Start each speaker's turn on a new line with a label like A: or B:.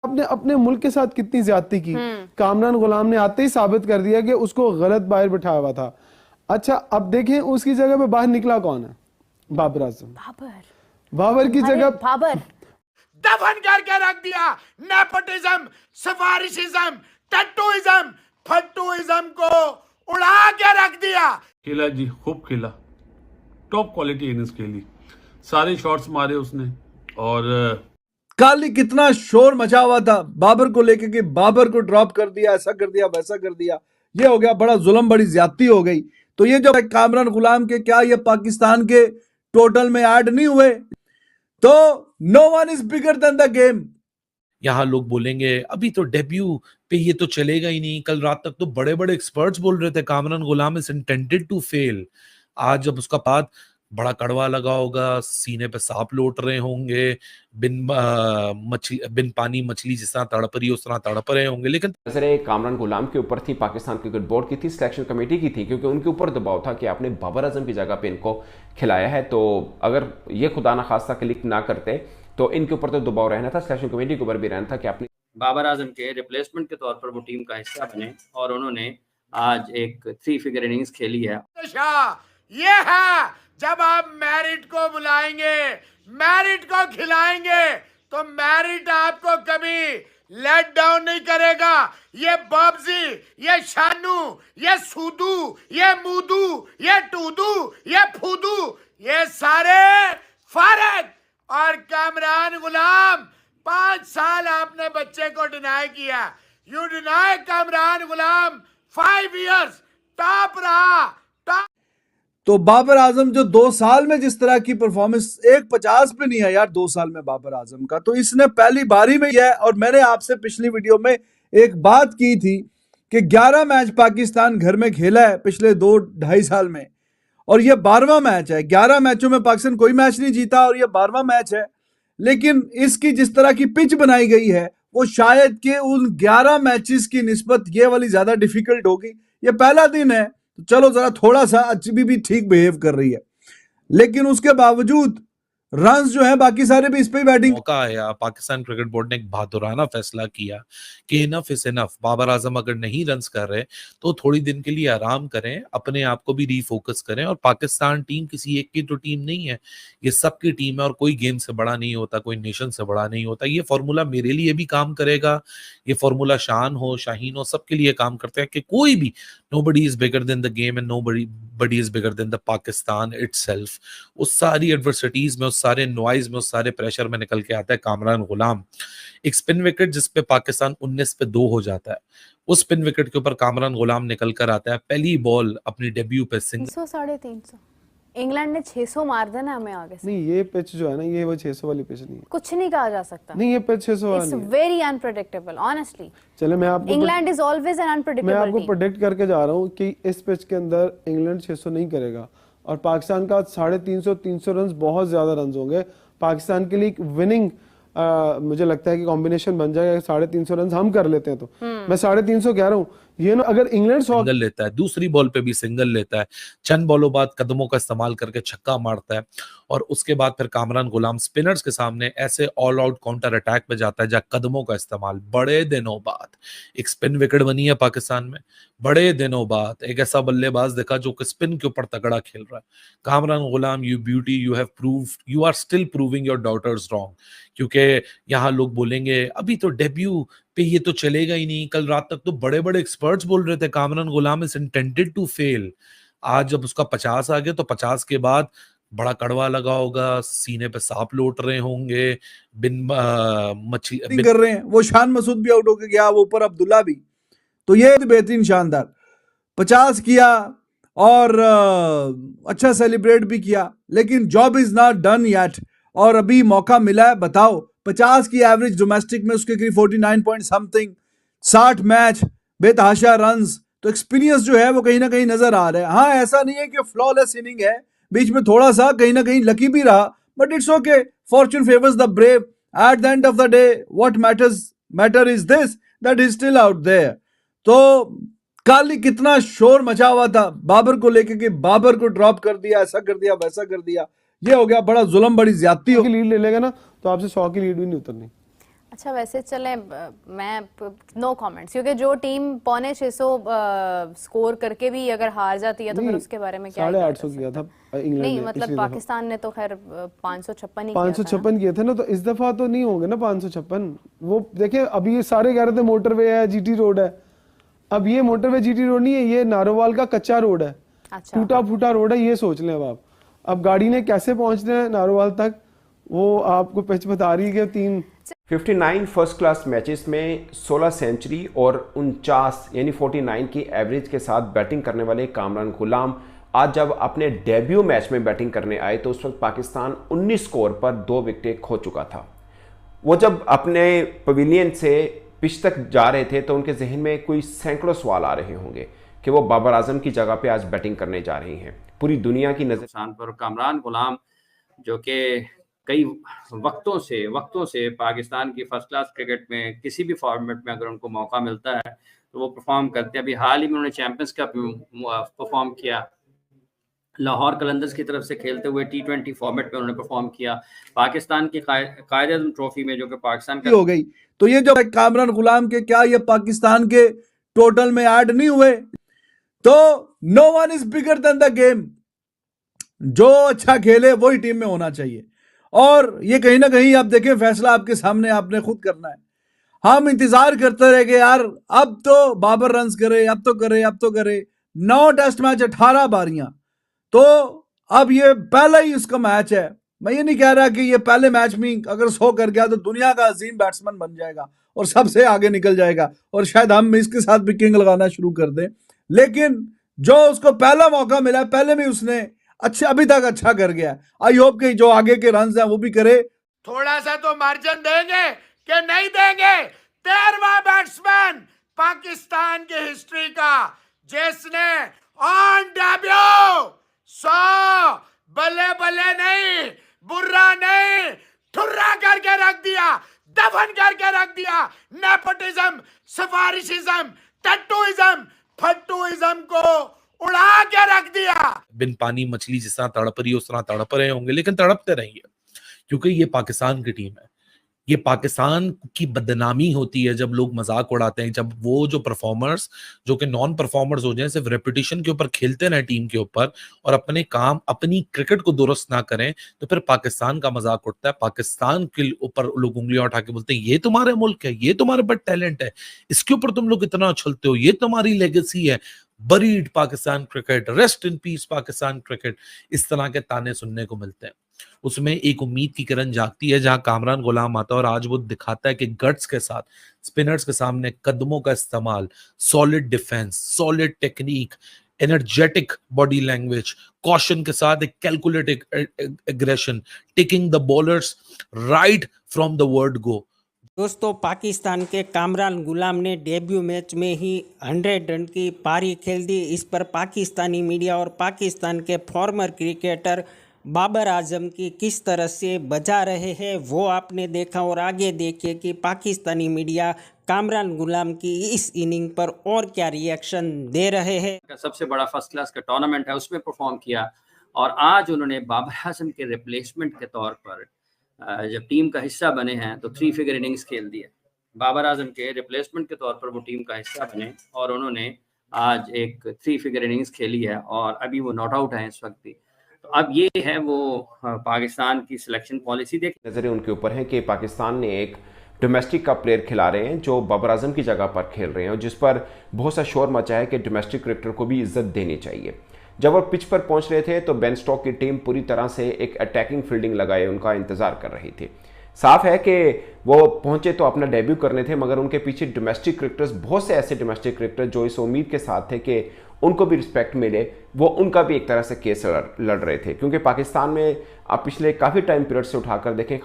A: आपने अपने मुल्क के साथ कितनी ज्यादती की। कामरान गुलाम ने आते ही साबित कर दिया कि उसको गलत बाहर बिठाया हुआ था। अच्छा अब देखें उसकी जगह पे बाहर निकला कौन है? बाबर आजम। बाबर की जगह
B: बाबर
C: दफन करके रख दिया। नेपोटिज्म, सफारिशिज्म, टट्टूइज्म, फट्टूइज्म को उड़ा के रख दिया।
D: खेला जी, खूब खेला, टॉप क्वालिटी इनिंग्स खेली, सारे शॉट्स मारे उसने। और
E: कल ही कितना शोर मचा हुआ था बाबर को लेकर कि बाबर को ड्रॉप कर दिया, ऐसा कर दिया, वैसा कर दिया, ये हो गया, बड़ा जुल्म, बड़ी ज्यादती हो गई। तो ये जो कामरान गुलाम के क्या ये पाकिस्तान के टोटल में ऐड नहीं हुए? तो no one is bigger than the game.
F: यहाँ लोग बोलेंगे अभी तो डेब्यू पे ये तो चलेगा ही नहीं। कल रात तक तो बड़े बड़े एक्सपर्ट्स बोल रहे थे कामरान गुलाम इज इंटेंडेड टू फेल। आज जब उसका बाद बड़ा कड़वा लगा होगा, सीने पे सांप लौट रहे होंगे, बिन पानी मछली जिस तरह तड़प रही है उस तरह तड़प रहे होंगे। लेकिन
G: नजरें कामरान गुलाम के ऊपर थी, पाकिस्तान क्रिकेट बोर्ड की थी, सिलेक्शन कमेटी की थी, क्योंकि उनके ऊपर दबाव था कि आपने बाबर आजम की जगह पे इनको खिलाया है। तो अगर ये खुदा ना खास्ता क्लिक ना करते तो इनके ऊपर तो दबाव रहना था, सिलेक्शन कमेटी के ऊपर भी रहना था कि आपने
H: बाबर आजम के रिप्लेसमेंट के तौर पर वो टीम का हिस्सा बने और उन्होंने आज एक 3 फिगर इनिंग्स खेली है।
C: ये है जब आप मैरिट को बुलाएंगे, मैरिट को खिलाएंगे तो मैरिट आपको कभी लेट डाउन नहीं करेगा। ये बॉब्जी, ये शानू, ये सूदू, ये मूदू, ये टूदू, ये फूदू, ये सारे फारग। और कामरान गुलाम 5 साल आपने बच्चे को डिनाई किया। You deny Kamran Ghulam 5 years top रहा, टॉप।
E: तो बाबर आजम जो 2 साल में जिस तरह की परफॉर्मेंस 1.50 पे नहीं है यार 2 साल में बाबर आजम का, तो इसने पहली बारी में किया है। और मैंने आपसे पिछली वीडियो में एक बात की थी कि 11 मैच पाकिस्तान घर में खेला है पिछले 2-2.5 साल में, और ये 12वां मैच है। 11 मैचों में पाकिस्तान कोई मैच नहीं जीता और ये 12वां मैच है। लेकिन इसकी जिस तरह की पिच बनाई गई है वो शायद कि उन 11 मैचेस की निस्बत ये वाली ज्यादा डिफिकल्ट होगी। ये पहला दिन है तो चलो जरा थोड़ा सा अच्छी भी ठीक बिहेव कर रही है, लेकिन उसके बावजूद रन्स जो है बाकी सारे भी इस पे बैटिंग।
F: मौका आया, पाकिस्तान क्रिकेट बोर्ड ने एक बहादुराना फैसला किया कि enough is enough. Babar Azam अगर नहीं रन्स कर रहे तो थोड़ी दिन के लिए आराम करें, अपने आप को भी रीफोकस करें। और पाकिस्तान टीम किसी एक की तो टीम नहीं है, ये सबकी टीम है और कोई गेम से बड़ा नहीं होता, कोई नेशन से बड़ा नहीं होता। ये फॉर्मूला मेरे लिए भी काम करेगा, ये फॉर्मूला शान हो, शाहीन हो, सबके लिए काम करते हैं कि कोई भी nobody is bigger than the game and nobody is bigger than the Pakistan itself। उस सारी एडवर्सिटीज में, उस सारे नॉइज में, उस सारे प्रेशर में निकल के आता है कामरान गुलाम। एक स्पिन विकेट जिसपे पाकिस्तान 19 पे 2 हो जाता है, उस स्पिन विकेट के ऊपर कामरान गुलाम निकल कर आता है, पहली बॉल अपनी डेब्यू पे सिंगल।
B: 300-350 इंग्लैंड ने 600 मार देना हमें आगे से।
A: नहीं ये पिच जो है ना, ये वो 600 वाली पिच नहीं है,
B: कुछ नहीं कहा जा सकता।
A: नहीं ये पिच 600 वाली
B: है। Very unpredictable honestly.
A: चले मैं आपको
B: England is always an unpredictable.
A: मैं आपको प्रेडिक्ट करके जा रहा हूँ कि इस पिच के अंदर इंग्लैंड 600 नहीं करेगा और पाकिस्तान का 350 रन बहुत ज्यादा रन होंगे। पाकिस्तान के लिए विनिंग मुझे लगता है कि कॉम्बिनेशन बन जाएगा। 350 रन हम कर लेते हैं तो मैं 350 कह रहा हूँ। ये ना अगर इंग्लैंड
F: सिंगल लेता है, दूसरी बॉल पे भी सिंगल लेता है, चंद बॉलों बाद कदमों का इस्तेमाल करके छक्का मारता है और उसके बाद फिर कामरान गुलाम स्पिनर्स के सामने ऐसे ऑल आउट काउंटर अटैक पे जाता है जहां कदमों का इस्तेमाल। बड़े दिनों बाद एक स्पिन विकेट बनी है पाकिस्तान में, बड़े दिनों बाद एक ऐसा बल्लेबाज देखा जो कि स्पिन के ऊपर तगड़ा खेल रहा है। Kamran Ghulam, you beauty, you have proved, you are still proving your doubters wrong. क्योंकि यहाँ लोग बोलेंगे अभी तो डेब्यू पे ये तो चलेगा ही नहीं। कल रात तक तो बड़े बड़े एक्सपर्ट्स बोल रहे थे कामरान गुलाम इज इंटेंडेड टू फेल। आज जब उसका 50 आ गया तो 50 के बाद बड़ा कड़वा लगा होगा, सीने पे सांप लौट रहे होंगे, मछली
E: कर रहे हैं। वो शान मसूद भी आउट होके गया, वो ऊपर अब्दुल्ला भी। तो ये बेहतरीन शानदार 50 किया और अच्छा सेलिब्रेट भी किया, लेकिन job is not done yet. और अभी मौका मिला है, बताओ 50 की एवरेज डोमेस्टिक में उसके करीब 49 पॉइंट समथिंग, 60 मैच, बेतहाशा रन्स। तो एक्सपीरियंस जो है वो कहीं ना कहीं नजर आ रहा है। हाँ ऐसा नहीं है कि फ्लॉलेस इनिंग है, बीच में थोड़ा सा कहीं ना कहीं लकी भी रहा, but it's okay, fortune favours the brave. At the end of the day what matter is this that is still out there. तो कल ही कितना शोर मचा हुआ था बाबर को लेकर कि बाबर को ड्रॉप कर दिया, ऐसा कर दिया, वैसा कर दिया, ये हो गया, बड़ा जुल्म, बड़ी ज्यादती हो।
A: लीड ले लेगा ना तो आपसे 100 की लीड भी नहीं उतरनी।
B: अच्छा वैसे चले मैं नो कमेंट्स, क्योंकि जो टीम 650 स्कोर करके भी अगर हार जाती है तो फिर उसके बारे में क्या ही
A: 850 किया था इंग्लैंड
B: नहीं
A: ने
B: मतलब
A: पिछली दफा।
B: पाकिस्तान ने तो खैर 556 ही
A: 556 किए थे ना, तो इस दफा तो नहीं होंगे ना 556। वो देखिए अभी ये सारे कह रहे थे मोटरवे है, जीटी रोड है। अब ये मोटरवे जीटी रोड नहीं है, ये नारोवाल का कच्चा रोड है,
B: अच्छा
A: टूटा फूटा रोड है। ये सोच लें अब गाड़ी ने कैसे पहुंचना है नारोवाल तक, वो आपको पिच बता रही है कि
G: 59 फर्स्ट क्लास मैचेस में 16 सेंचुरी और 49 यानी 49 की एवरेज के साथ बैटिंग करने वाले कामरान गुलाम आज जब अपने डेब्यू मैच में बैटिंग करने आए तो उस वक्त पाकिस्तान 19 स्कोर पर 2 विकेटें खो चुका था। वो जब अपने पवेलियन से पिच तक जा रहे थे तो उनके जहन में कोई सैकड़ों सवाल आ रहे होंगे कि वो बाबर आजम की जगह पे आज बैटिंग करने जा रही हैं। पूरी दुनिया की नजर
H: पर कामरान गुलाम जो कि कई वक्तों से पाकिस्तान की फर्स्ट क्लास क्रिकेट में किसी भी फॉर्मेट में अगर उनको मौका मिलता है तो वो परफॉर्म करते हैं। अभी हाल ही में उन्होंने चैंपियंस कप परफॉर्म किया, लाहौर कलंदर्स की तरफ से खेलते हुए T20 फॉर्मेट में उन्होंने परफॉर्म किया। पाकिस्तान की कायद-ए-आज़म ट्रॉफी में जो कि पाकिस्तान का
E: हो गई, तो ये जो कामरान गुलाम के क्या ये पाकिस्तान के टोटल में ऐड नहीं हुए? तो no one is bigger than the game. जो अच्छा खेले वही टीम में होना चाहिए, और ये कहीं ना कहीं आप देखें फैसला आपके सामने आपने खुद करना है। हम इंतजार करते रहे कि यार अब तो बाबर रन्स करे, अब तो करे 9 टेस्ट मैच 18 बारियां, तो अब ये पहला ही उसका मैच है। मैं ये नहीं कह रहा कि ये पहले मैच में अगर 100 कर गया तो दुनिया का अजीम बैट्समैन बन जाएगा और सबसे आगे निकल जाएगा और शायद हम इसके साथ भी किंग लगाना शुरू कर दें, लेकिन जो उसको पहला मौका मिला पहले में उसने अभी तक अच्छा कर गया। आई होप कि जो आगे के रन हैं वो भी करे।
C: थोड़ा सा तो मार्जिन देंगे कि नहीं देंगे? 13वां बैट्समैन पाकिस्तान की हिस्ट्री का जिसने ऑन डेब्यू 100 बल्ले बल्ले नहीं, बुर्रा नहीं, ठुर्रा करके रख दिया, दफन करके रख दिया। नेपोटिज्म, सफारिशिज्म, टट्टूइज्म, फट्टूइज्म को उड़ा के रख दिया।
F: बिन पानी मछली जिस तरह तड़प रही है उस तरह तड़प रहे होंगे, लेकिन तड़पते रहिए, क्योंकि ये पाकिस्तान की टीम है। ये पाकिस्तान की बदनामी होती है जब लोग मजाक उड़ाते हैं, जब वो जो परफॉर्मर्स जो कि नॉन परफॉर्मर्स हो जाए, सिर्फ रेपुटेशन के ऊपर खेलते रहे टीम के ऊपर और अपने काम अपनी क्रिकेट को दुरुस्त ना करें, तो फिर पाकिस्तान का मजाक उठता है। पाकिस्तान के ऊपर लोग उंगलियां उठा के बोलते हैं ये तुम्हारा मुल्क है, ये तुम्हारे पास टैलेंट है, इसके ऊपर तुम लोग इतना उछलते हो, ये तुम्हारी लेगेसी है। Buried Pakistan cricket, rest in peace Pakistan cricket, इस तरह के ताने सुनने को मिलते हैं। उसमें एक उम्मीद की किरण जागती है जहां कामरान गुलाम आता है और आज वो दिखाता है कि गट्स के साथ स्पिनर्स के सामने कदमों का इस्तेमाल, solid defence, solid technique, energetic body language, caution के साथ एक calculated aggression, taking the bowlers right from the word go.
I: दोस्तों, पाकिस्तान के कामरान गुलाम ने डेब्यू मैच में ही 100 रन की पारी खेल दी। इस पर पाकिस्तानी मीडिया और पाकिस्तान के फॉर्मर क्रिकेटर बाबर आजम की किस तरह से बजा रहे हैं वो आपने देखा, और आगे देखिए कि पाकिस्तानी मीडिया कामरान गुलाम की इस इनिंग पर और क्या रिएक्शन दे रहे हैं।
H: सबसे बड़ा फर्स्ट क्लास का टूर्नामेंट है, उसमें परफॉर्म किया और आज उन्होंने बाबर आजम के रिप्लेसमेंट के तौर पर जब टीम का हिस्सा बने हैं तो 3 फिगर इनिंग्स खेल दिए। बाबर आजम के रिप्लेसमेंट के तौर पर वो टीम का हिस्सा बने और उन्होंने आज एक 3 फिगर इनिंग्स खेली है और अभी वो नॉट आउट है इस वक्त भी। तो अब ये है वो पाकिस्तान की सिलेक्शन पॉलिसी। देख
G: नजरें उनके ऊपर है कि पाकिस्तान ने एक डोमेस्टिक का प्लेयर खिला रहे हैं जो बाबर आजम की जगह पर खेल रहे हैं और जिस पर बहुत सा शोर मचा है कि डोमेस्टिक क्रिकेटर को भी इज्जत देनी चाहिए। जब वो पिच पर पहुंच रहे थे तो बेन स्टोक्स की टीम पूरी तरह से एक अटैकिंग फील्डिंग लगाए उनका इंतजार कर रही थी। साफ है कि वो पहुंचे तो अपना डेब्यू करने थे, मगर उनके पीछे डोमेस्टिक क्रिकेटर्स, बहुत से ऐसे डोमेस्टिक क्रिकेटर जो इस उम्मीद के साथ थे कि उनको भी रिस्पेक्ट मिले, वो उनका भी एक तरह से केस लड़ रहे थे। क्योंकि पाकिस्तान में आप पिछले काफ़ी टाइम पीरियड से उठाकर देखें